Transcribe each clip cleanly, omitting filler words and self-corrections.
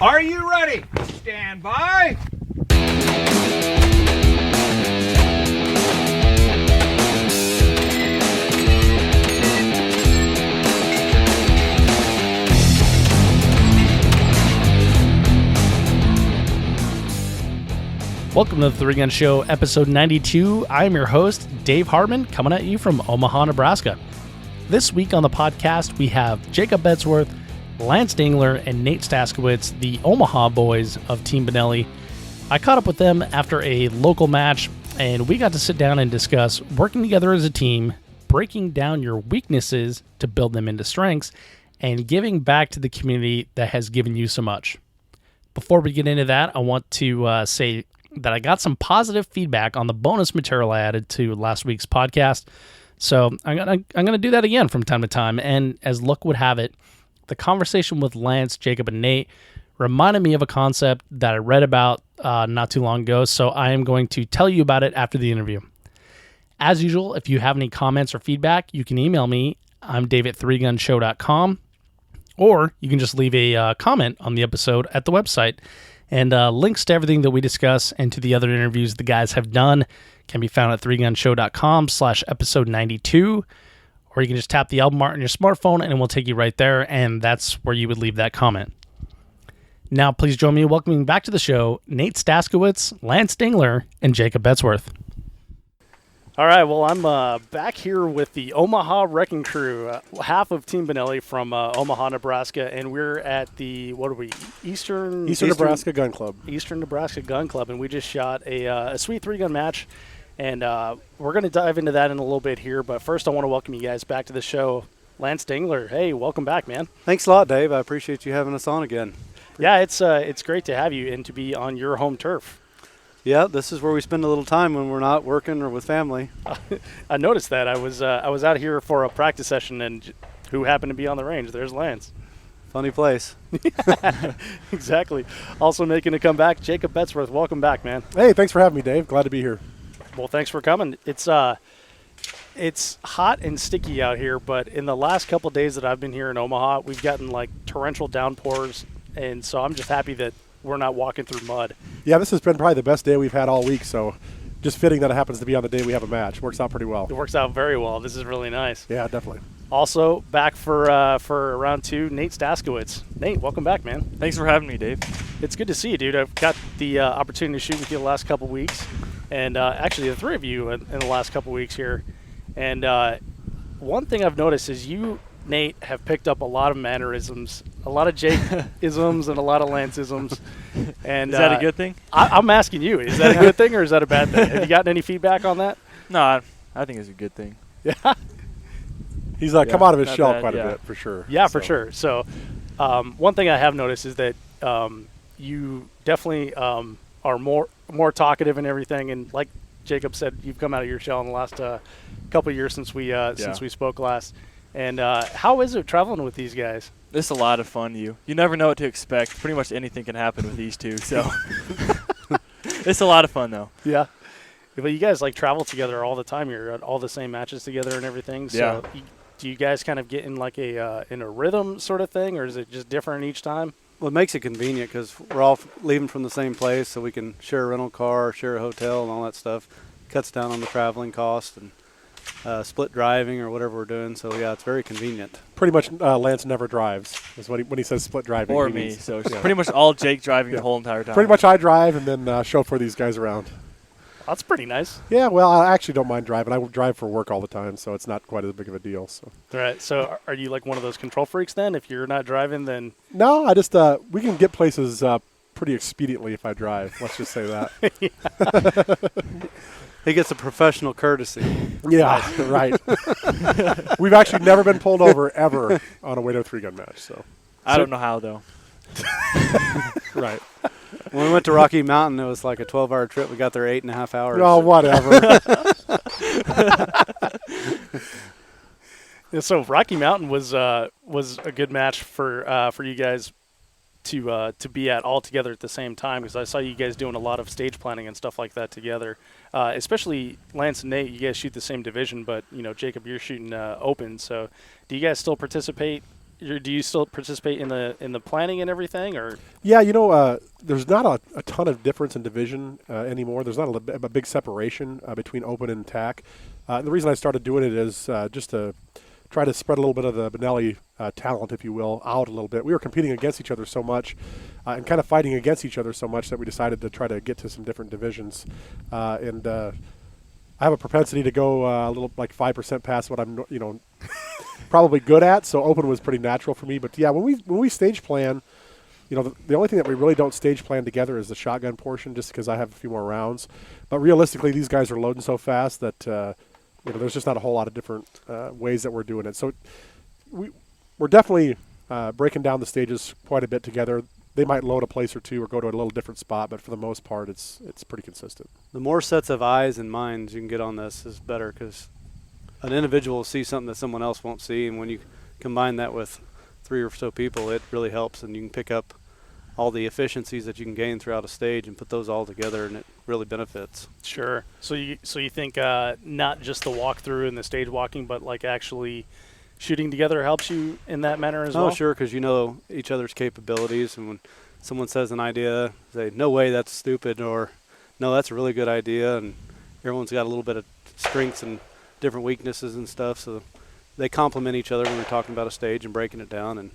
Are you ready? Stand by. Welcome to the Three Gun Show, episode 92. I'm your host, Dave Hartman, coming at you from Omaha, Nebraska. This week on the podcast, we have Jacob Betsworth, Lance Dingler, and Nate Staskiewicz, the Omaha boys of Team Benelli. I caught up with them after a local match, and we got to sit down and discuss working together as a team, breaking down your weaknesses to build them into strengths, and giving back to the community that has given you so much. Before we get into that, I want to say that I got some positive feedback on the bonus material I added to last week's podcast. So I'm gonna do that again from time to time. And as luck would have it, the conversation with Lance, Jacob, and Nate reminded me of a concept that I read about not too long ago. So I am going to tell you about it after the interview. As usual, if you have any comments or feedback, you can email me. I'm dave@threegunshow.com, or you can just leave a comment on the episode at the website. And links to everything that we discuss and to the other interviews the guys have done can be found at threegunshow.com/episode 92. Or you can just tap the album art on your smartphone and it will take you right there. And that's where you would leave that comment. Now, please join me in welcoming back to the show Nate Staskiewicz, Lance Dingler, and Jacob Betsworth. All right, well, I'm back here with the Omaha Wrecking Crew, half of Team Benelli from Omaha, Nebraska, and we're at the, what are we, Eastern Nebraska Gun Club. Eastern Nebraska Gun Club, and we just shot a sweet three-gun match, and we're going to dive into that in a little bit here, but first I want to welcome you guys back to the show. Lance Dingler, hey, welcome back, man. Thanks a lot, Dave. I appreciate you having us on again. Yeah, it's great to have you and to be on your home turf. Yeah, this is where we spend a little time when we're not working or with family. I noticed that. I was out here for a practice session, and who happened to be on the range? There's Lance. Funny place. Exactly. Also making a comeback, Jacob Betsworth. Welcome back, man. Hey, thanks for having me, Dave. Glad to be here. Well, thanks for coming. It's hot and sticky out here, but in the last couple of days that I've been here in Omaha, we've gotten like torrential downpours, and so I'm just happy that we're not walking through mud. Yeah, this has been probably the best day we've had all week, so just fitting that it happens to be on the day we have a match. Works out pretty well. It works out very well. This is really nice. Yeah, definitely. Also, back for round two, Nate Staskiewicz. Nate, welcome back, man. Thanks for having me, Dave. It's good to see you, dude. I've got the opportunity to shoot with you the last couple weeks, and actually the three of you in the last couple weeks here. And one thing I've noticed is you, Nate, have picked up a lot of mannerisms, a lot of Jake-isms and a lot of Lance-isms. And, is that a good thing? I'm asking you, is that a good thing or is that a bad thing? Have you gotten any feedback on that? No, I think it's a good thing. Yeah. He's come out of his shell bad, quite yeah. a bit, for sure. Yeah, for sure. So one thing I have noticed is that you definitely are more talkative and everything. And like Jacob said, you've come out of your shell in the last couple of years since we spoke last. And how is it traveling with these guys? It's a lot of fun. You never know what to expect. Pretty much anything can happen with these two. So it's a lot of fun, though. Yeah. But you guys travel together all the time. You're at all the same matches together and everything. So yeah. Do you guys kind of get in in a rhythm sort of thing, or is it just different each time? Well, it makes it convenient because we're all leaving from the same place, so we can share a rental car, share a hotel, and all that stuff. Cuts down on the traveling cost and split driving or whatever we're doing. So, yeah, it's very convenient. Pretty much Lance never drives, is when he says split driving. Or me. So it's pretty much all Jake driving the whole entire time. Pretty much I drive and then chauffeur these guys around. That's pretty nice. Yeah, well, I actually don't mind driving. I drive for work all the time, so it's not quite as big of a deal. So. Right. So are you like one of those control freaks then? If you're not driving, then... No, I just we can get places pretty expediently if I drive. Let's just say that. He gets a professional courtesy. Yeah, right. We've actually never been pulled over ever on a way to a three-gun match. So I don't know how, though. Right. When we went to Rocky Mountain, it was like a 12-hour trip. We got there 8.5 hours. Oh, whatever. Yeah, so Rocky Mountain was a good match for you guys to be at all together at the same time, because I saw you guys doing a lot of stage planning and stuff like that together. Especially Lance and Nate, you guys shoot the same division, but Jacob, you're shooting open. So do you guys still participate do you still participate in the planning and everything, or? Yeah, there's not a ton of difference in division anymore. There's not a big separation between open and tack. And the reason I started doing it is just to try to spread a little bit of the Benelli talent, if you will, out a little bit. We were competing against each other so much and kind of fighting against each other so much that we decided to try to get to some different divisions. And I have a propensity to go a little like 5% past what I'm, probably good at. So open was pretty natural for me. But yeah, when we stage plan, the only thing that we really don't stage plan together is the shotgun portion, just because I have a few more rounds. But realistically, these guys are loading so fast that there's just not a whole lot of different ways that we're doing it. So we're definitely breaking down the stages quite a bit together. They might load a place or two or go to a little different spot, but for the most part, it's pretty consistent. The more sets of eyes and minds you can get on this is better, because an individual will see something that someone else won't see, and when you combine that with 3 or so people, it really helps, and you can pick up all the efficiencies that you can gain throughout a stage and put those all together, and it really benefits. Sure. So you think not just the walkthrough and the stage walking, but like actually shooting together helps you in that manner as well? Oh, sure, because you know each other's capabilities, and when someone says an idea, say, no way, that's stupid, or no, that's a really good idea, and everyone's got a little bit of strengths and different weaknesses and stuff, so they complement each other when we're talking about a stage and breaking it down. And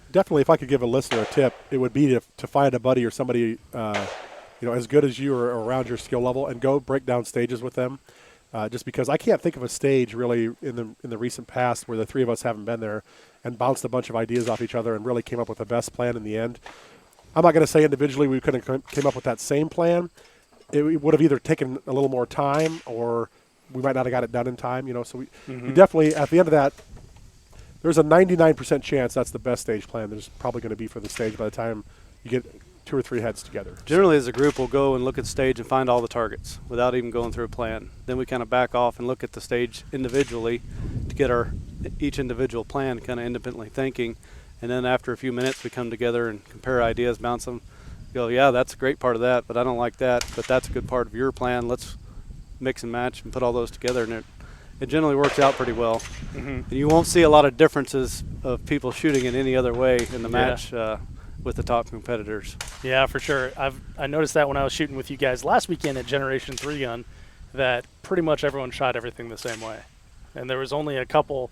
definitely, if I could give a listener a tip, it would be to find a buddy or somebody as good as you or around your skill level, and go break down stages with them. Just because I can't think of a stage really in the recent past where the 3 of us haven't been there and bounced a bunch of ideas off each other and really came up with the best plan in the end. I'm not going to say individually we couldn't came up with that same plan. It would have either taken a little more time, or we might not have got it done in time. So we definitely, at the end of that, there's a 99% chance that's the best stage plan there's probably going to be for the stage by the time you get 2 or 3 heads together. Generally, as a group, we'll go and look at stage and find all the targets without even going through a plan. Then we kind of back off and look at the stage individually to get each individual plan kind of independently thinking. And then after a few minutes, we come together and compare ideas, bounce them, go, yeah, that's a great part of that, but I don't like that, but that's a good part of your plan. Let's mix and match and put all those together, and it generally works out pretty well. And you won't see a lot of differences of people shooting in any other way in the match with the top competitors. Yeah, for sure. I noticed that when I was shooting with you guys last weekend at Generation 3 Gun, that pretty much everyone shot everything the same way. And there was only a couple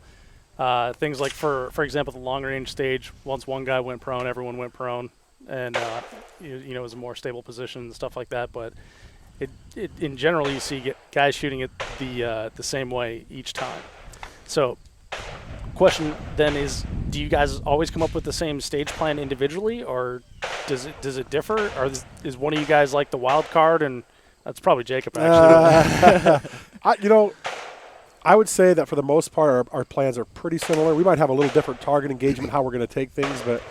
things like, for example, the long-range stage, once one guy went prone, everyone went prone, and it was a more stable position and stuff like that. But it in general, you see guys shooting it the same way each time. So question then is, do you guys always come up with the same stage plan individually, or does it differ, or is one of you guys like the wild card? And that's probably Jacob, actually. I would say that for the most part, our plans are pretty similar. We might have a little different target engagement, how we're going to take things, but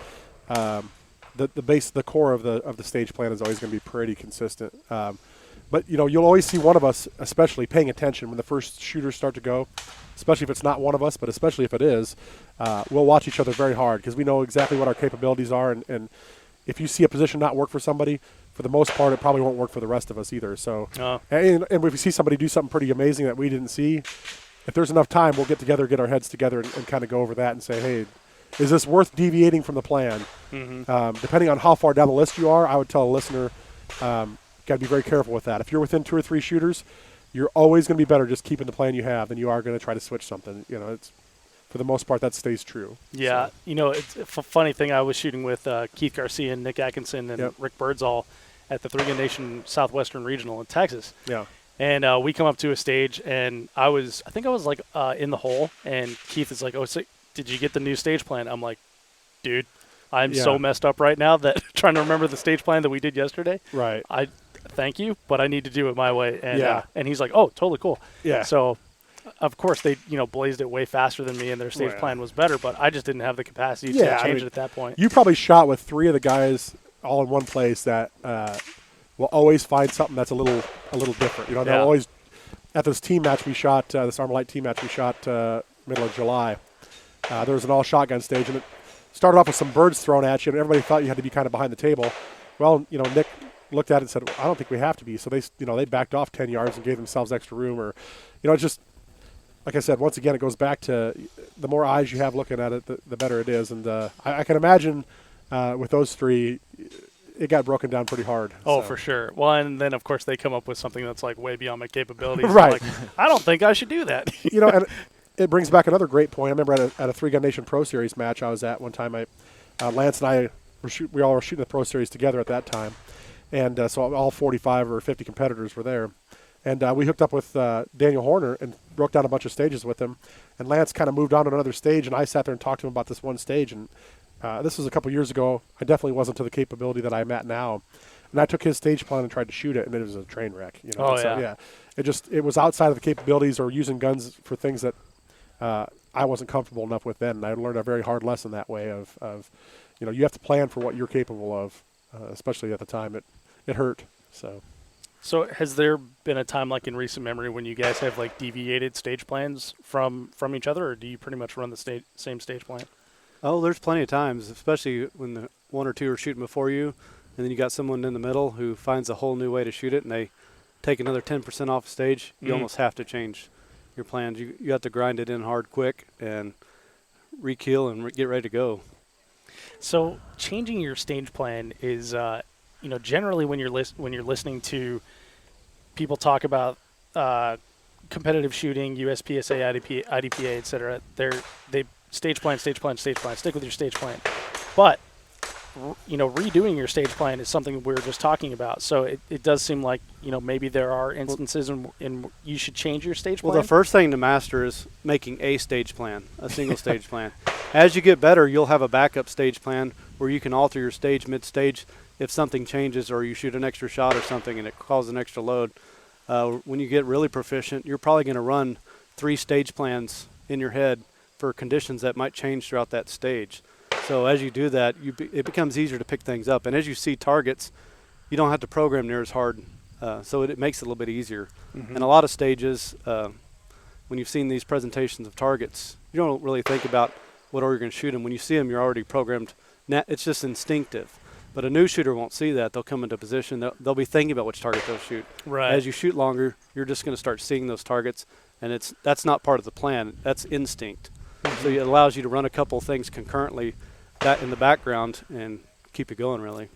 the core of the stage plan is always going to be pretty consistent. But you'll always see one of us, especially paying attention when the first shooters start to go, especially if it's not one of us, but especially if it is. We'll watch each other very hard because we know exactly what our capabilities are, and if you see a position not work for somebody, for the most part, it probably won't work for the rest of us either. So, and if we see somebody do something pretty amazing that we didn't see, if there's enough time, we'll get our heads together and kind of go over that and say, hey, is this worth deviating from the plan? Depending on how far down the list you are, I would tell a listener, got to be very careful with that. If you're within 2 or 3 shooters, you're always going to be better just keeping the plan you have than you are going to try to switch something. It's for the most part that stays true. Yeah, so. It's a funny thing. I was shooting with Keith Garcia and Nick Atkinson and Rick Birdsall at the 3 Gun Nation Southwestern Regional in Texas. Yeah. And we come up to a stage, and I think I was like in the hole, and Keith is like, "Oh, so did you get the new stage plan?" I'm like, "Dude, I'm so messed up right now that trying to remember the stage plan that we did yesterday. Right. I thank you, but I need to do it my way." And and he's like, "Oh, totally cool." Yeah. So, of course, they blazed it way faster than me, and their stage plan was better, but I just didn't have the capacity to change it at that point. You probably shot with 3 of the guys all in one place that will always find something that's a little different. They'll always, at this team match we shot, this Armalite team match we shot middle of July, there was an all shotgun stage, and it started off with some birds thrown at you, and everybody thought you had to be kind of behind the table. Well, Nick looked at it and said, I don't think we have to be. So they backed off 10 yards and gave themselves extra room, or, it's just like I said, once again, it goes back to the more eyes you have looking at it, the better it is. And I can imagine with those three, it got broken down pretty hard. Oh, so. for sure. Well, and then, of course, they come up with something that's like way beyond my capabilities. Right. Like, I don't think I should do that. And it brings back another great point. I remember at a Three Gun Nation Pro Series match I was at one time, Lance and I, we all were shooting the Pro Series together at that time. And so all 45 or 50 competitors were there. And we hooked up with Daniel Horner and broke down a bunch of stages with him. And Lance kind of moved on to another stage, and I sat there and talked to him about this one stage. And this was a couple years ago. I definitely wasn't to the capability that I'm at now. And I took his stage plan and tried to shoot it, and it was a train wreck. Oh, so, yeah. It was outside of the capabilities or using guns for things that I wasn't comfortable enough with then. And I learned a very hard lesson that way of you have to plan for what you're capable of, especially at the time. It hurt, so. So has there been a time like in recent memory when you guys have like deviated stage plans from each other, or do you pretty much run the same stage plan? Oh, there's plenty of times, especially when the one or two are shooting before you, and then you got someone in the middle who finds a whole new way to shoot it, and they take another 10% off the stage. You almost have to change your plans. You have to grind it in hard quick and re-keel and get ready to go. So changing your stage plan is, generally when you're listening to people talk about competitive shooting, USPSA, IDPA, etc. They stage plan, stick with your stage plan. But redoing your stage plan is something we were just talking about. So it does seem like maybe there are instances in you should change your stage plan. Well, the first thing to master is making a stage plan, a single stage plan. As you get better, you'll have a backup stage plan where you can alter your stage mid-stage if something changes or you shoot an extra shot or something and it causes an extra load. When you get really proficient, you're probably going to run 3 stage plans in your head for conditions that might change throughout that stage. So as you do that, it becomes easier to pick things up. And as you see targets, you don't have to program near as hard, so it makes it a little bit easier. And a lot of stages, when you've seen these presentations of targets, you don't really think about what order you're going to shoot them. When you see them, you're already programmed. It's just instinctive. But a new shooter won't see that. They'll come into position. They'll be thinking about which target they'll shoot. Right. As you shoot longer, you're just going to start seeing those targets, and that's not part of the plan. That's instinct. So it allows you to run a couple things concurrently, that in the background, and keep it going, really.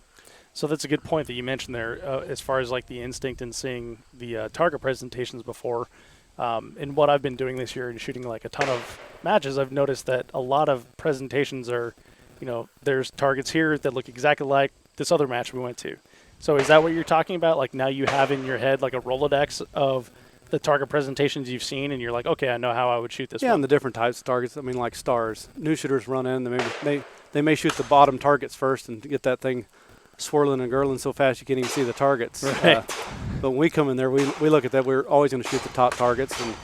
So that's a good point that you mentioned there, as far as like the instinct in seeing the target presentations before. And what I've been doing this year and shooting like a ton of matches, I've noticed that a lot of presentations are, there's targets here that look exactly like this other match we went to. So is that what you're talking about? Like now you have in your head like a Rolodex of the target presentations you've seen, and you're like, okay, I know how I would shoot this one. Yeah, and the different types of targets. I mean, like stars. New shooters run in. They may shoot the bottom targets first and get that thing swirling and gurling so fast you can't even see the targets. Right. But when we come in there, we look at that. We're always going to shoot the top targets, and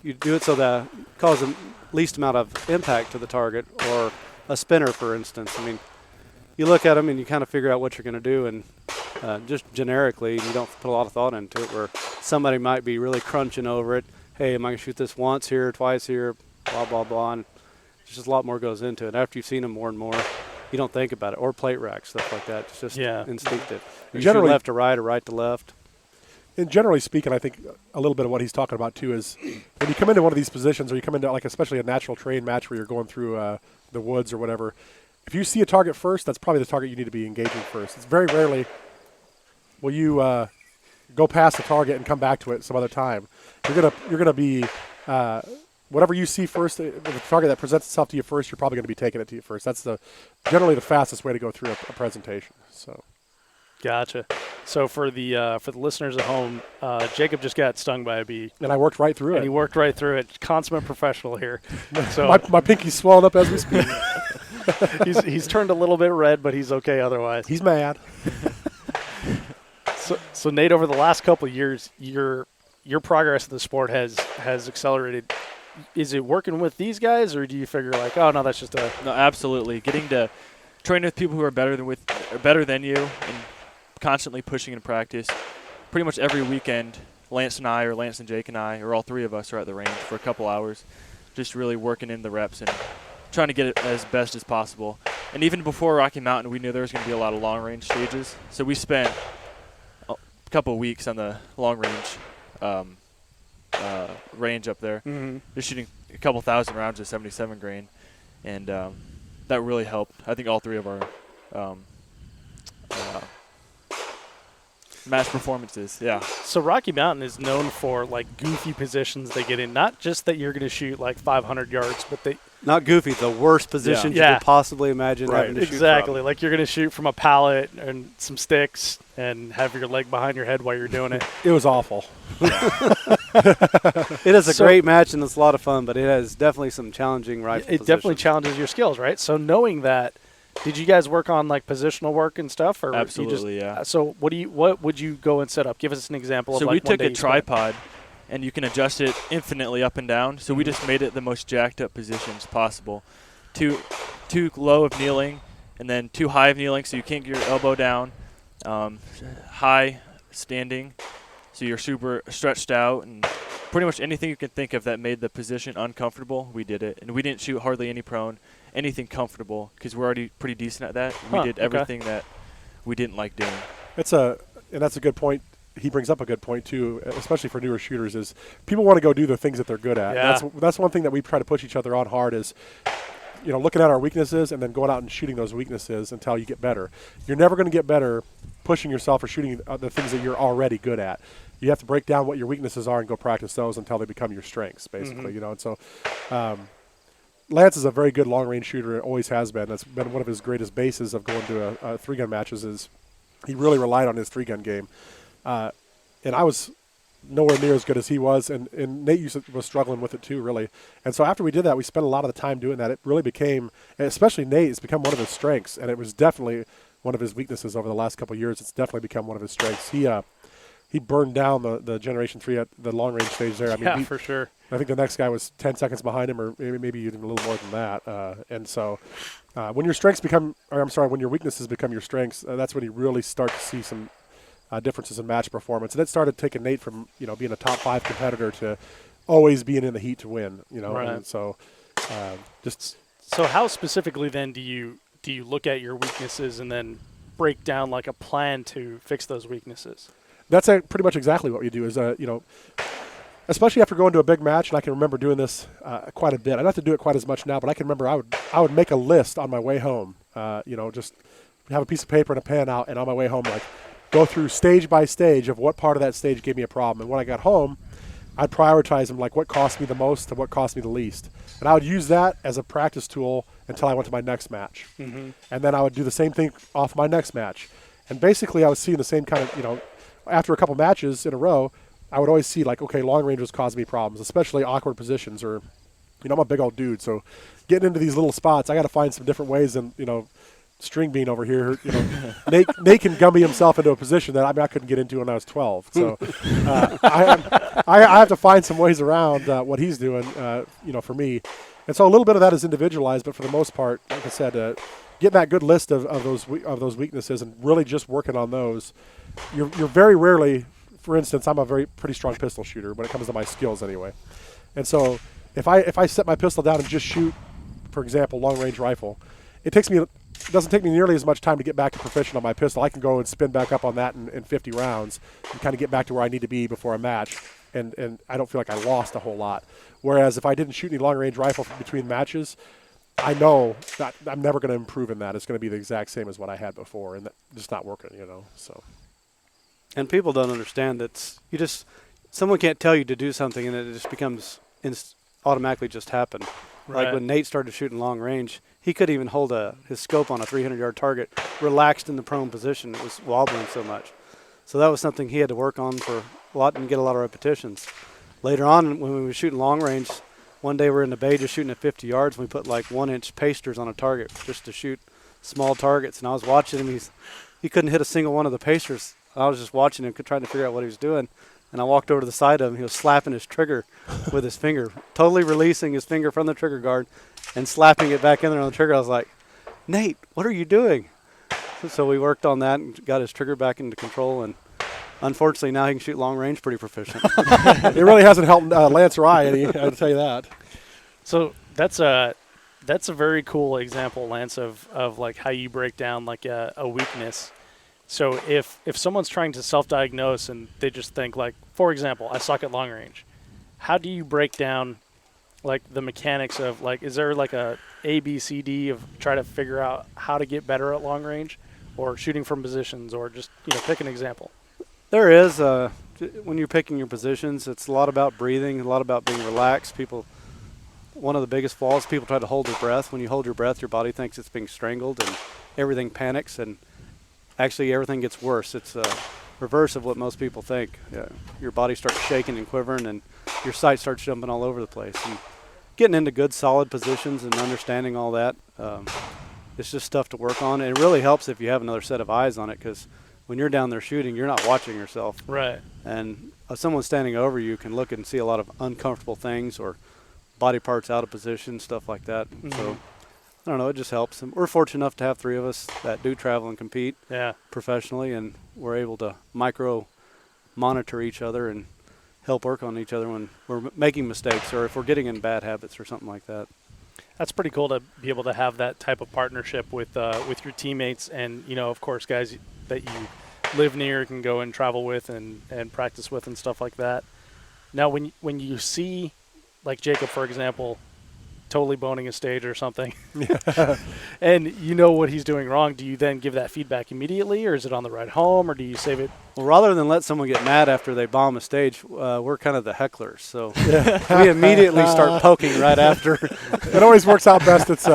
you do it so that cause the least amount of impact to the target. Or a spinner, for instance. I mean, you look at them and you kind of figure out what you're going to do, and just generically, you don't put a lot of thought into it, where somebody might be really crunching over it. Hey, am I going to shoot this once here, twice here, blah, blah, blah. And just a lot more goes into it. After you've seen them more and more, you don't think about it. Or plate rack, stuff like that. It's just instinctive. You shoot left to right or right to left. And generally speaking, I think a little bit of what he's talking about, too, is when you come into one of these positions, or you come into, like, especially a natural terrain match where you're going through the woods or whatever, if you see a target first, that's probably the target you need to be engaging first. It's very rarely will you go past the target and come back to it some other time. You're gonna be whatever you see first, the target that presents itself to you first, you're probably going to be taking it to you first. That's generally the fastest way to go through a presentation. So. Gotcha. So for the listeners at home, Jacob just got stung by a bee. And I worked right through it. And he worked right through it. Consummate professional here. So my pinky's swelling up as we speak. he's turned a little bit red, but he's okay otherwise. He's mad. So Nate, over the last couple of years, your progress in the sport has accelerated. Is it working with these guys, or do you figure like, oh no, that's just a No, absolutely. Getting to train with people who are better than you, and constantly pushing in practice. Pretty much every weekend, Lance and Jake and I, or all three of us, are at the range for a couple hours, just really working in the reps and trying to get it as best as possible. And even before Rocky Mountain, we knew there was going to be a lot of long-range stages, so we spent a couple of weeks on the long range, range up there. Mm-hmm. Just shooting a couple thousand rounds of 77 grain, and that really helped. I think all three of our match performances. Yeah. So Rocky Mountain is known for like goofy positions they get in. Not just that you're going to shoot like 500 yards, but they Not goofy, the worst position you Yeah. could possibly imagine having to shoot exactly from. like you're going to shoot from a pallet and some sticks and have your leg behind your head while you're doing it. It was awful. It is a So- great match, and it's a lot of fun, but it has definitely some challenging rifle It definitely positions. challenges your skills, right? So knowing that, did you guys work on like positional work and stuff, or Absolutely, you just, yeah. So what would you go and set up? Give us an example So of we like one took day a you spent. tripod, and you can adjust it infinitely up and down. So we just made it the most jacked up positions possible. Too low of kneeling, and then too high of kneeling, so you can't get your elbow down. High standing, so you're super stretched out, and pretty much anything you can think of that made the position uncomfortable, we did it. And we didn't shoot hardly any prone, anything comfortable, because we're already pretty decent at that. We did okay. everything that we didn't like doing. That's a good point. He brings up a good point too, especially for newer shooters. Is people want to go do the things that they're good at. Yeah. That's one thing that we try to push each other on hard is, looking at our weaknesses and then going out and shooting those weaknesses until you get better. You're never going to get better pushing yourself or shooting the things that you're already good at. You have to break down what your weaknesses are and go practice those until they become your strengths, basically. And so. Lance is a very good long-range shooter. It always has been. That's been one of his greatest bases of going to a three-gun matches is he really relied on his three-gun game. And I was nowhere near as good as he was, and Nate was struggling with it too, really. And so after we did that, we spent a lot of the time doing that. It really became, and especially Nate, it's become one of his strengths, and it was definitely one of his weaknesses over the last couple of years. It's definitely become one of his strengths. He burned down the Generation 3 at the long-range stage there. I mean, for sure. I think the next guy was 10 seconds behind him, or maybe even a little more than that. And so, when your weaknesses become your strengths, that's when you really start to see some differences in match performance. And it started taking Nate from being a top 5 competitor to always being in the heat to win. Right. And so So how specifically then do you look at your weaknesses and then break down like a plan to fix those weaknesses? That's pretty much exactly what we do. Is especially after going to a big match, and I can remember doing this quite a bit. I don't have to do it quite as much now, but I can remember I would make a list on my way home. Just have a piece of paper and a pen out, and on my way home, like go through stage by stage of what part of that stage gave me a problem. And when I got home, I'd prioritize them, like what cost me the most and what cost me the least. And I would use that as a practice tool until I went to my next match. Mm-hmm. And then I would do the same thing off my next match. And basically I was seeing the same kind of, after a couple matches in a row, I would always see like, okay, long range was causing me problems, especially awkward positions or, I'm a big old dude. So getting into these little spots, I got to find some different ways than, String Bean over here, Nate can gummy himself into a position that I couldn't get into when I was 12. So I have to find some ways around what he's doing, for me. And so a little bit of that is individualized, but for the most part, like I said, getting that good list of those weaknesses and really just working on those. You're very rarely, for instance, I'm a pretty strong pistol shooter when it comes to my skills anyway. And so if I set my pistol down and just shoot, for example, long range rifle, it doesn't take me nearly as much time to get back to proficient on my pistol. I can go and spin back up on that in 50 rounds and kind of get back to where I need to be before a match. And I don't feel like I lost a whole lot. Whereas if I didn't shoot any long range rifle between matches, I know that I'm never going to improve in that. It's going to be the exact same as what I had before, and that's just not working, So. And people don't understand that someone can't tell you to do something, and it just becomes automatically just happen. Right. Like when Nate started shooting long range, he couldn't even hold his scope on a 300-yard target, relaxed in the prone position. It was wobbling so much. So that was something he had to work on for a lot and get a lot of repetitions. Later on, when we were shooting long range, one day we're in the bay just shooting at 50 yards, and we put like 1-inch pasters on a target just to shoot small targets. And I was watching him. He couldn't hit a single one of the pasters. I was just watching him, trying to figure out what he was doing. And I walked over to the side of him. He was slapping his trigger with his finger, totally releasing his finger from the trigger guard and slapping it back in there on the trigger. I was like, Nate, what are you doing? So we worked on that and got his trigger back into control. And unfortunately, now he can shoot long range pretty proficient. It really hasn't helped Lance or I any, I'll tell you that. So that's a very cool example, Lance, of like how you break down like a weakness. So if someone's trying to self-diagnose and they just think like, for example, I suck at long range, how do you break down like the mechanics of like, is there like a B, C, D of try to figure out how to get better at long range or shooting from positions, or just, pick an example? There is, when you're picking your positions, it's a lot about breathing, a lot about being relaxed. One of the biggest flaws, people try to hold their breath. When you hold your breath, your body thinks it's being strangled and everything panics, and actually everything gets worse. It's reverse of what most people think. Your body starts shaking and quivering, and your sight starts jumping all over the place. And getting into good, solid positions and understanding all that, it's just stuff to work on. And it really helps if you have another set of eyes on it, because when you're down there shooting, you're not watching yourself. Right. And someone standing over you can look and see a lot of uncomfortable things or body parts out of position, stuff like that. Mm-hmm. So, I don't know, it just helps. And we're fortunate enough to have 3 of us that do travel and compete professionally, and we're able to monitor each other and help work on each other when we're making mistakes or if we're getting in bad habits or something like that. That's pretty cool to be able to have that type of partnership with your teammates, and of course, guys that you live near, can go and travel with and practice with and stuff like that. Now, when you see, like Jacob, for example, totally boning a stage or something, and you know what he's doing wrong, do you then give that feedback immediately, or is it on the ride home, or do you save it? Well, rather than let someone get mad after they bomb a stage, we're kind of the hecklers. So we immediately start poking right after. It always works out best. It's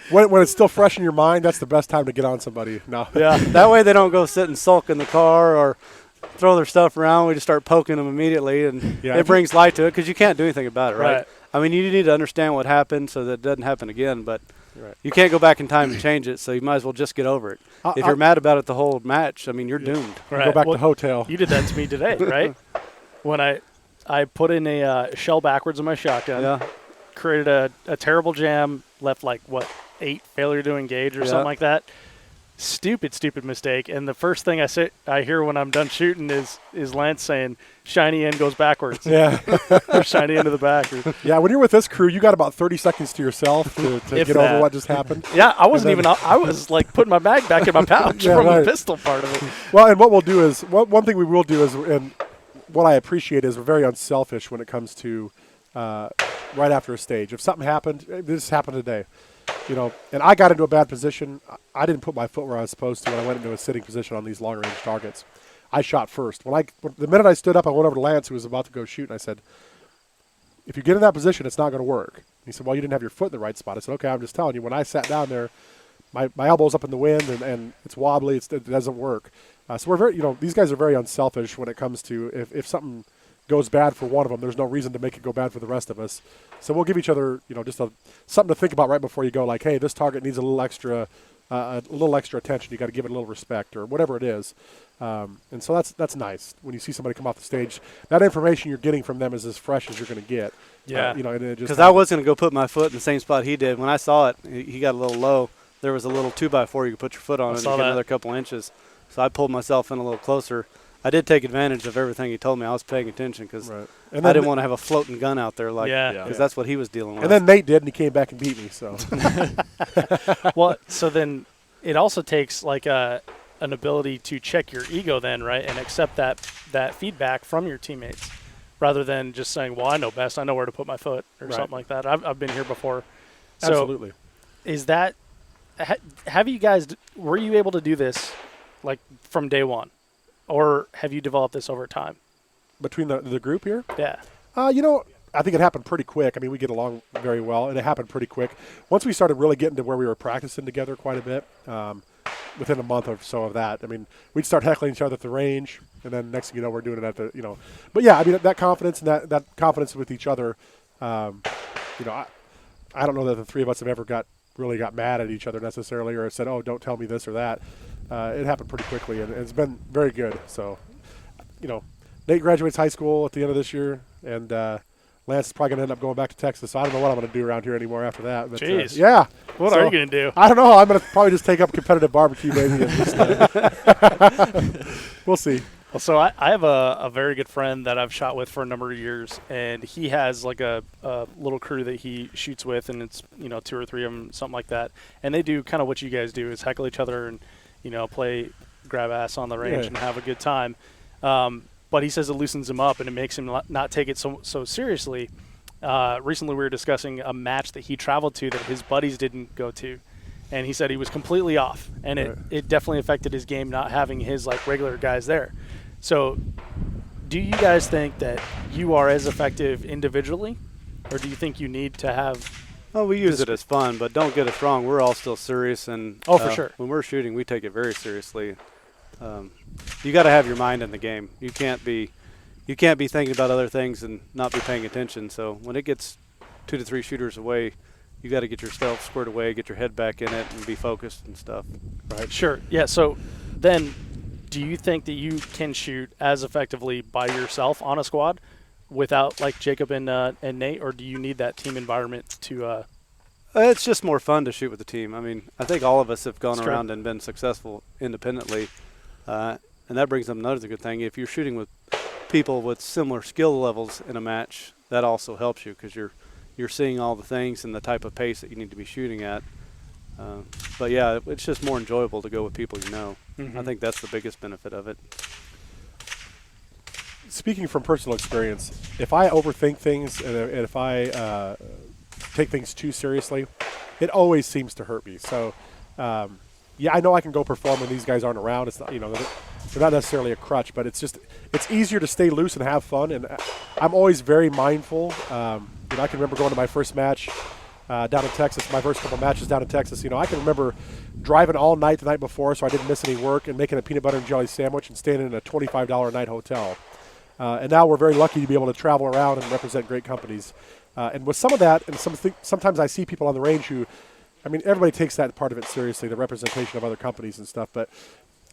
when it's still fresh in your mind, that's the best time to get on somebody. No. Yeah, that way they don't go sit and sulk in the car or throw their stuff around. We just start poking them immediately, and it brings light to it, because you can't do anything about it, right? I mean, you need to understand what happened so that it doesn't happen again, but you can't go back in time and change it, so you might as well just get over it. If you're mad about it the whole match, I mean, you're doomed. Go back to hotel. You did that to me today, right? When I put in a shell backwards in my shotgun, created a terrible jam, left 8 failure to engage or something like that. Stupid mistake. And the first thing I hear when I'm done shooting is Lance saying, "Shiny end goes backwards." Yeah. Or shiny end to the back. Yeah, when you're with this crew, you got about 30 seconds to yourself to get over what just happened. Yeah, I wasn't even. I was putting my bag back in my pouch from the pistol part of it. Well, and what we'll do is one thing we will do is, and what I appreciate is we're very unselfish when it comes to right after a stage. If something happened, this happened today. And I got into a bad position. I didn't put my foot where I was supposed to when I went into a sitting position on these long-range targets. I shot first. The minute I stood up, I went over to Lance, who was about to go shoot, and I said, "If you get in that position, it's not going to work." And he said, "Well, you didn't have your foot in the right spot." I said, "Okay, I'm just telling you, when I sat down there, my elbow's up in the wind, and it's wobbly. It doesn't work." So we're very, these guys are very unselfish when it comes to if something goes bad for one of them, there's no reason to make it go bad for the rest of us. So we'll give each other, just something to think about right before you go. Like, hey, this target needs a little extra attention. You got to give it a little respect, or whatever it is. And so that's nice when you see somebody come off the stage. That information you're getting from them is as fresh as you're going to get. Yeah, because I was going to go put my foot in the same spot he did. When I saw it, he got a little low. There was a little 2x4 you could put your foot on, and get another couple inches. So I pulled myself in a little closer. I did take advantage of everything he told me. I was paying attention because I didn't want to have a floating gun out there, because that's what he was dealing with. And then Nate did, and he came back and beat me. So, well, so then it also takes an ability to check your ego, then, right, and accept that feedback from your teammates, rather than just saying, "Well, I know best. I know where to put my foot," or something like that. I've been here before. So absolutely. Is that? Have you guys? Were you able to do this from day one? Or have you developed this over time? Between the group here? Yeah. I think it happened pretty quick. I mean, we get along very well, and it happened pretty quick. Once we started really getting to where we were practicing together quite a bit, within a month or so of that, I mean, we'd start heckling each other at the range, and then next thing you know, we're doing it at the, But, yeah, I mean, that confidence and that confidence with each other, I don't know that the 3 of us have ever really got mad at each other necessarily, or said, "Oh, don't tell me this or that." It happened pretty quickly, and it's been very good. So, Nate graduates high school at the end of this year, and Lance is probably going to end up going back to Texas. So I don't know what I'm going to do around here anymore after that. But, jeez. Yeah. What are you going to do? I don't know. I'm going to probably just take up competitive barbecue, maybe. And just, we'll see. Well, so I have a very good friend that I've shot with for a number of years, and he has a little crew that he shoots with, and it's 2 or 3 of them, something like that. And they do kind of what you guys do, is heckle each other and play grab ass on the range and have a good time. But but he says it loosens him up and it makes him not take it so seriously. Recently, we were discussing a match that he traveled to that his buddies didn't go to, and he said he was completely off, and it definitely affected his game not having his like regular guys there. So, do you guys think that you are as effective individually, or do you think you need to have? Well, we use it as fun, but don't get us wrong. We're all still serious, and for sure. When we're shooting, we take it very seriously. You got to have your mind in the game. You can't be thinking about other things and not be paying attention. So when it gets 2 to 3 shooters away, you got to get yourself squared away, get your head back in it, and be focused and stuff. Right. Sure. Yeah. So then, do you think that you can shoot as effectively by yourself on a squad without like Jacob and Nate, or do you need that team environment to? It's just more fun to shoot with the team. I mean, I think all of us have gone That's around true. and been successful independently, and that brings up another good thing. If you're shooting with people with similar skill levels in a match, that also helps you because you're seeing all the things and the type of pace that you need to be shooting at. But yeah, it's just more enjoyable to go with people you know. Mm-hmm. I think that's the biggest benefit of it. Speaking from personal experience, if I overthink things and if I take things too seriously, it always seems to hurt me. So, yeah, I know I can go perform when these guys aren't around. It's not, they're not necessarily a crutch, but it's easier to stay loose and have fun. And I'm always very mindful. I can remember going to my first match down in Texas, my first couple matches down in Texas. I can remember driving all night the night before so I didn't miss any work and making a peanut butter and jelly sandwich and staying in a $25 a night hotel. And now we're very lucky to be able to travel around and represent great companies. And with some of that, and sometimes I see people on the range who, everybody takes that part of it seriously, the representation of other companies and stuff. But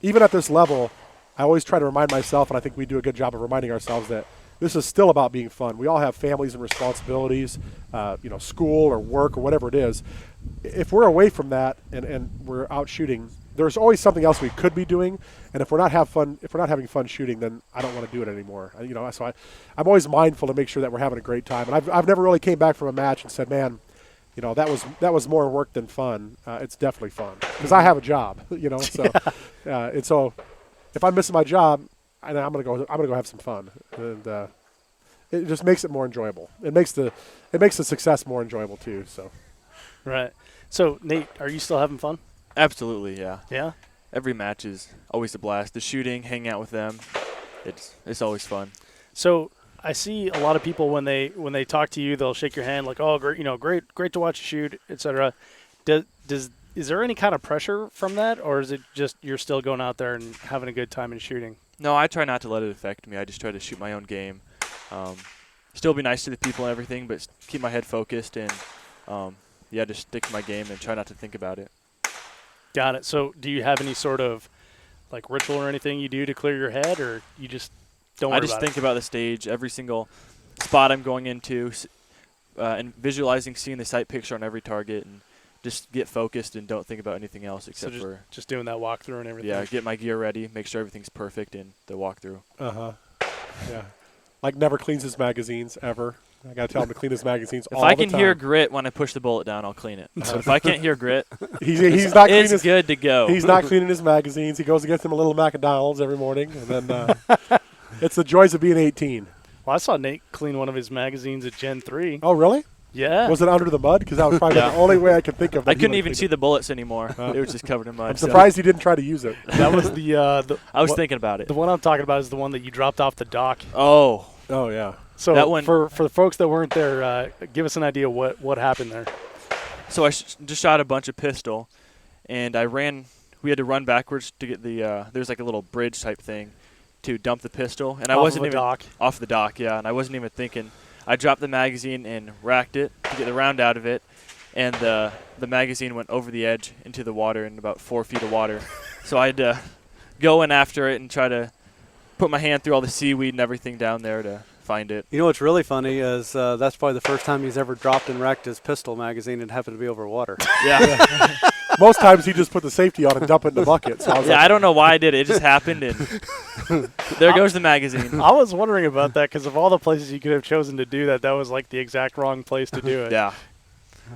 even at this level, I always try to remind myself, and I think we do a good job of reminding ourselves that this is still about being fun. We all have families and responsibilities, school or work or whatever it is. If we're away from that and we're out shooting, there's always something else we could be doing. And if we're not having fun shooting, then I don't want to do it anymore. So I'm always mindful to make sure that we're having a great time. And I've never really came back from a match and said, man, that was more work than fun. It's definitely fun because I have a job. So and so if I'm missing my job, I'm gonna go have some fun, and it just makes it more enjoyable. It makes the success more enjoyable too. So, Right. So Nate, are you still having fun? Absolutely, yeah. Yeah. Every match is always a blast. The shooting, hanging out with them, it's always fun. So I see a lot of people when they talk to you, they'll shake your hand like, "Oh, great, great to watch you shoot," etc. Is there any kind of pressure from that, or is it just you're still going out there and having a good time and shooting? No, I try not to let it affect me. I just try to shoot my own game. Still be nice to the people and everything, but keep my head focused and, just stick to my game and try not to think about it. Got it. So do you have any sort of like ritual or anything you do to clear your head, or you just don't worry about it? I just think about the stage, every single spot I'm going into, and visualizing, seeing the sight picture on every target, and just get focused and don't think about anything else except for just doing that walkthrough and everything. Yeah, get my gear ready, make sure everything's perfect in the walkthrough. Yeah. Like never cleans his magazines ever. I gotta tell him to clean his magazines all the time. the time. If I can hear grit when I push the bullet down, I'll clean it. So if I can't hear grit, he's not cleaning it's good to go. He's not cleaning his magazines. He goes and gets him a little McDonald's every morning, and then it's the joys of being 18. Well, I saw Nate clean one of his magazines at Gen 3. Oh, really? Yeah. Was it under the mud? Because that was probably the only way I could think of. I couldn't even see the bullets anymore. It was just covered in mud. I'm surprised he didn't try to use it. That was the I was thinking about it. The one I'm talking about is the one that you dropped off the dock. Oh, yeah. So that one, for the folks that weren't there, give us an idea what happened there. So I just shot a bunch of pistol, and we had to run backwards to get there's like a little bridge type thing to dump the pistol, and I wasn't even off the dock, yeah, and I wasn't even thinking. I dropped the magazine and racked it to get the round out of it, and the magazine went over the edge into the water in about 4 feet of water. So I had to go in after it and try to put my hand through all the seaweed and everything down there to find it. You know what's really funny is that's probably the first time he's ever dropped and racked his pistol magazine and happened to be over water. Yeah. Most times he just put the safety on and dump it in the bucket. So I don't know why I did it. It just happened, and there goes the magazine. I was wondering about that because of all the places you could have chosen to do that, that was like the exact wrong place to do it. Yeah.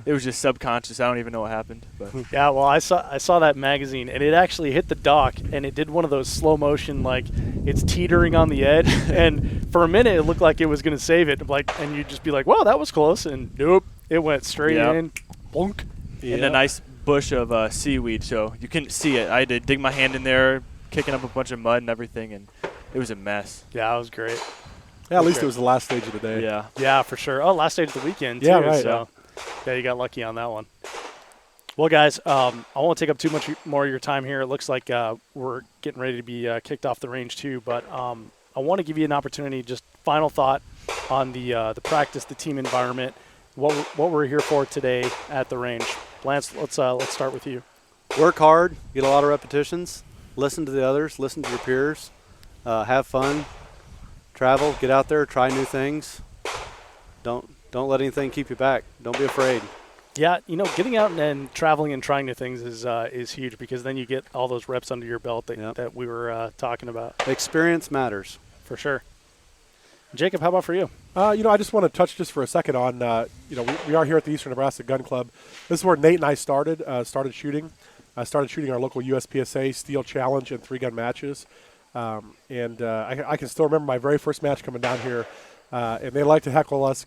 it was just subconscious. I don't even know what happened. But Yeah, well, I saw that magazine, and it actually hit the dock, and it did one of those slow motion, like it's teetering on the edge, and for a minute it looked like it was going to save it, like, and you'd just be like, "Whoa, that was close," and nope, it went straight in, bonk. in a nice bush of seaweed, so you couldn't see it. I had to dig my hand in there, kicking up a bunch of mud and everything, and it was a mess. Yeah, it was great. Yeah, at least it was the last stage of the day. Yeah. Yeah, for sure. Oh, last stage of the weekend, too. Yeah, right. So, yeah, you got lucky on that one. Well, guys, I won't take up too much more of your time here. It looks like we're getting ready to be kicked off the range, too. But I want to give you an opportunity, just final thought on the practice, the team environment, what we're here for today at the range. Lance, let's start with you. Work hard, get a lot of repetitions, listen to the others, listen to your peers, have fun, travel, get out there, try new things. Don't let anything keep you back. Don't be afraid. Yeah, getting out and traveling and trying new things is huge, because then you get all those reps under your belt that we were talking about. Experience matters. For sure. Jacob, how about for you? I just want to touch just for a second on, we are here at the Eastern Nebraska Gun Club. This is where Nate and I started shooting. I started shooting our local USPSA Steel Challenge and 3-gun matches. I can still remember my very first match coming down here. And they like to heckle us.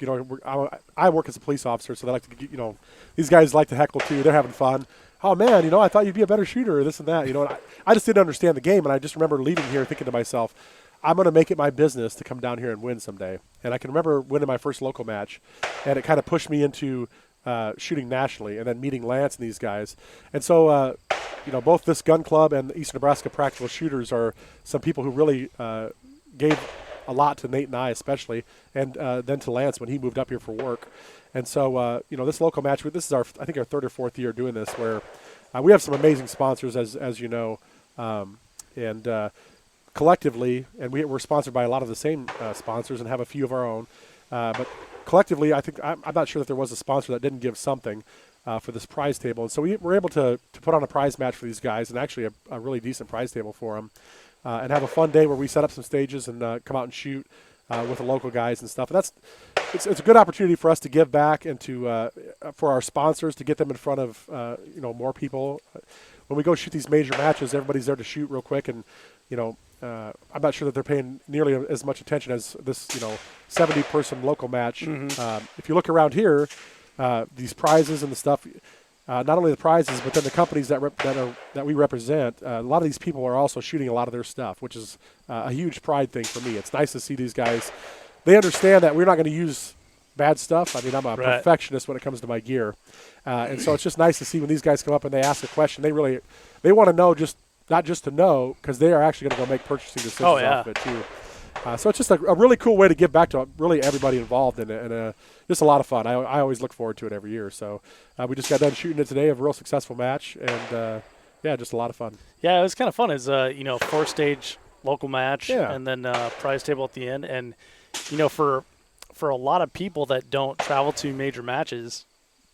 I work as a police officer, so they like to, these guys like to heckle too. They're having fun. Oh, man, I thought you'd be a better shooter, this and that. And I just didn't understand the game, and I just remember leaving here thinking to myself, I'm going to make it my business to come down here and win someday. And I can remember winning my first local match, and it kind of pushed me into shooting nationally and then meeting Lance and these guys. And so, both this gun club and the Eastern Nebraska Practical Shooters are some people who really gave a lot to Nate and I especially, and then to Lance when he moved up here for work. And so, this local match, this is I think our third or fourth year doing this, where we have some amazing sponsors, as you know, and collectively, and we're sponsored by a lot of the same sponsors and have a few of our own. But collectively, I think I'm not sure that there was a sponsor that didn't give something for this prize table. And so we were able to put on a prize match for these guys, and actually a really decent prize table for them, and have a fun day where we set up some stages and come out and shoot with the local guys and stuff. And it's a good opportunity for us to give back and to for our sponsors to get them in front of more people. When we go shoot these major matches, everybody's there to shoot real quick, and I'm not sure that they're paying nearly as much attention as this 70-person local match. Mm-hmm. If you look around here, these prizes and the stuff. Not only the prizes, but then the companies that we represent. A lot of these people are also shooting a lot of their stuff, which is a huge pride thing for me. It's nice to see these guys. They understand that we're not going to use bad stuff. I mean, I'm a perfectionist when it comes to my gear, and so it's just nice to see when these guys come up and they ask a question. They want to know, not just to know, because they are actually going to go make purchasing decisions off of it too. So it's just a really cool way to give back to really everybody involved in it, and just a lot of fun. I always look forward to it every year. So we just got done shooting it today, a real successful match, and just a lot of fun. Yeah, it was kind of fun. It's 4-stage local match, Yeah. and then prize table at the end. And for a lot of people that don't travel to major matches,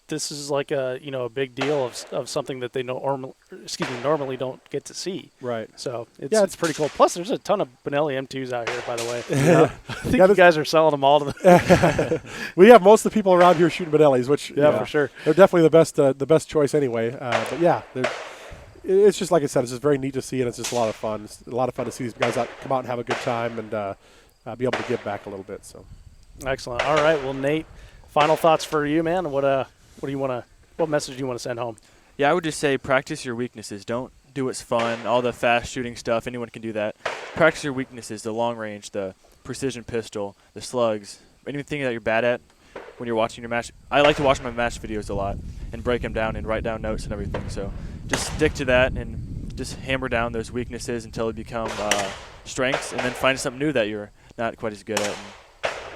this is like a big deal of something that they normally don't get to see. Right. So it's pretty cool. Plus, there's a ton of Benelli M2s out here, by the way. I think you guys are selling them all to the. We have most of the people around here shooting Benellis, which for sure. They're definitely the best choice anyway. But yeah, it's just like I said, it's just very neat to see, and it's just a lot of fun. It's a lot of fun to see these guys come out and have a good time and be able to give back a little bit. So excellent. All right, well, Nate, final thoughts for you, man. What message do you want to send home? Yeah, I would just say practice your weaknesses. Don't do what's fun, all the fast shooting stuff. Anyone can do that. Practice your weaknesses, the long range, the precision pistol, the slugs, anything that you're bad at when you're watching your match. I like to watch my match videos a lot and break them down and write down notes and everything. So just stick to that and just hammer down those weaknesses until they become strengths, and then find something new that you're not quite as good at.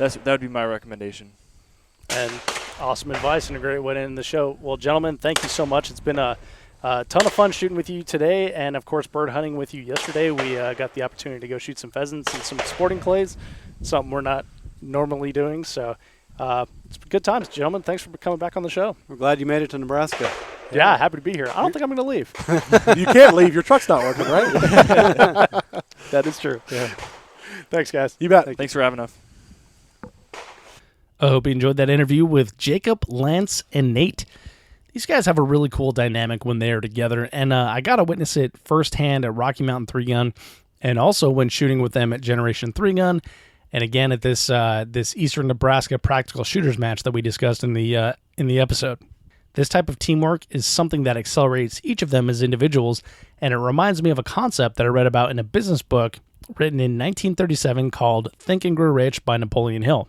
And that would be my recommendation. And awesome advice and a great way to end the show. Well, gentlemen, thank you so much. It's been a ton of fun shooting with you today, and, of course, bird hunting with you yesterday. We got the opportunity to go shoot some pheasants and some sporting clays, something we're not normally doing. So it's good times, gentlemen. Thanks for coming back on the show. We're glad you made it to Nebraska. Yeah, happy to be here. I don't think I'm going to leave. You can't leave. Your truck's not working, right? That is true. Yeah. Thanks, guys. You bet. Thanks for having us. I hope you enjoyed that interview with Jacob, Lance, and Nate. These guys have a really cool dynamic when they are together, and I got to witness it firsthand at Rocky Mountain 3-Gun, and also when shooting with them at Generation 3-Gun, and again at this Eastern Nebraska Practical Shooters match that we discussed in the episode. This type of teamwork is something that accelerates each of them as individuals, and it reminds me of a concept that I read about in a business book written in 1937 called Think and Grow Rich by Napoleon Hill.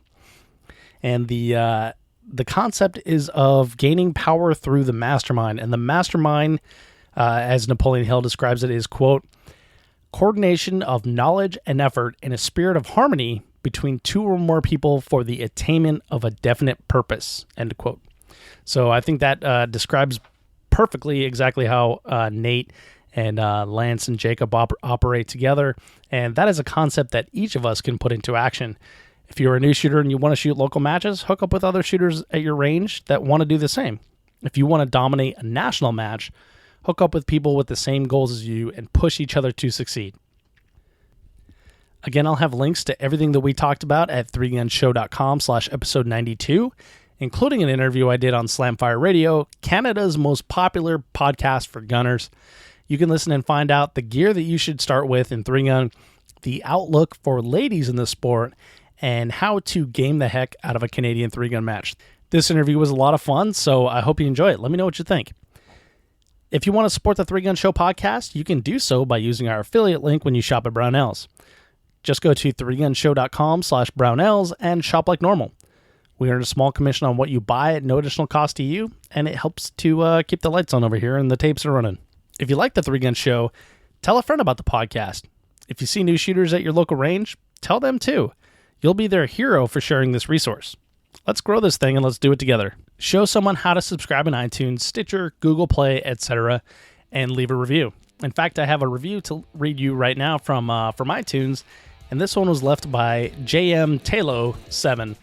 And the concept is of gaining power through the mastermind. And the mastermind, as Napoleon Hill describes it, is, quote, coordination of knowledge and effort in a spirit of harmony between two or more people for the attainment of a definite purpose, end quote. So I think that describes perfectly exactly how Nate and Lance and Jacob operate together. And that is a concept that each of us can put into action. If you're a new shooter and you want to shoot local matches, hook up with other shooters at your range that want to do the same. If you want to dominate a national match, hook up with people with the same goals as you and push each other to succeed. Again, I'll have links to everything that we talked about at 3gunshow.com/episode 92, including an interview I did on Slamfire Radio, Canada's most popular podcast for gunners. You can listen and find out the gear that you should start with in 3-Gun, the outlook for ladies in the sport, and how to game the heck out of a Canadian 3-Gun match. This interview was a lot of fun, so I hope you enjoy it. Let me know what you think. If you want to support the 3-Gun Show podcast, you can do so by using our affiliate link when you shop at Brownells. Just go to 3gunshow.com/Brownells and shop like normal. We earn a small commission on what you buy at no additional cost to you, and it helps to keep the lights on over here and the tapes are running. If you like the 3-Gun Show, tell a friend about the podcast. If you see new shooters at your local range, tell them too. You'll be their hero for sharing this resource. Let's grow this thing and let's do it together. Show someone how to subscribe in iTunes, Stitcher, Google Play, etc., and leave a review. In fact, I have a review to read you right now from iTunes, and this one was left by JM Talo 7.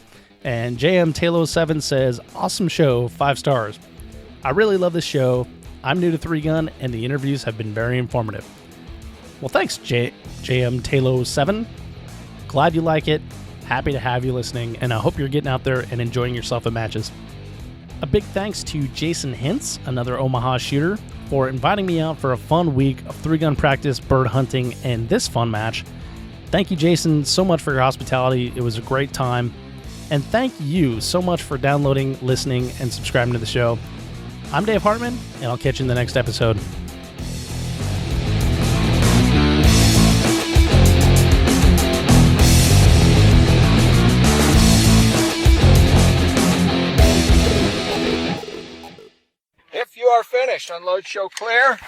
And JM Talo 7 says, awesome show, 5 stars. I really love this show. I'm new to 3-Gun, and the interviews have been very informative. Well, thanks, JM Talo 7. Glad you like it. Happy to have you listening, and I hope you're getting out there and enjoying yourself at matches. A big thanks to Jason Hintz, another Omaha shooter, for inviting me out for a fun week of 3-Gun practice, bird hunting, and this fun match. Thank you, Jason, so much for your hospitality. It was a great time. And thank you so much for downloading, listening, and subscribing to the show. I'm Dave Hartman, and I'll catch you in the next episode. If you are finished, unload, show clear.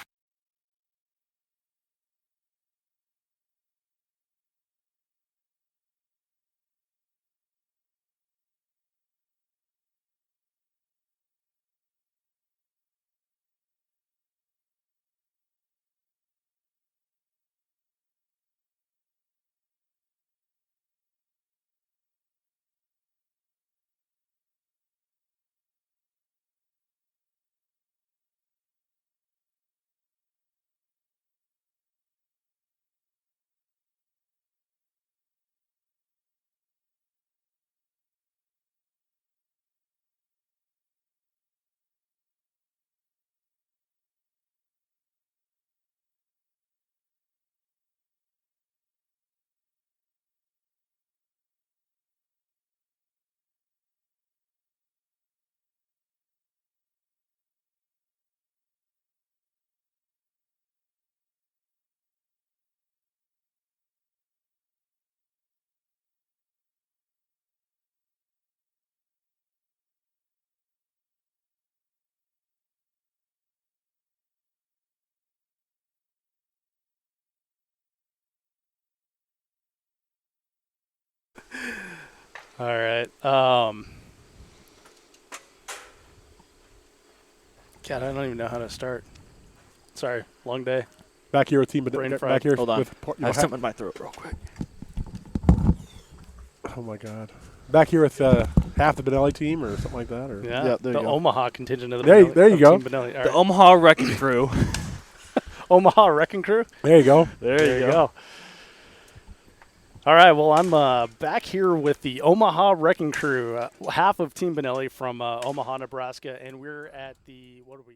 All right. God, I don't even know how to start. Sorry, long day. Back here with Team Brain back fried. here Hold on. with I have something in my throat real quick. oh my God. Back here with half the Benelli team or something like that, or Yeah, Yeah, there the you go. Omaha contingent of the There you- Benelli, there you of go. Team Benelli. All The right. Omaha Wrecking Crew. Omaha Wrecking Crew. there you go. There you go. All right, well, I'm back here with the Omaha Wrecking Crew, half of Team Benelli from Omaha, Nebraska, and we're at the, what are we,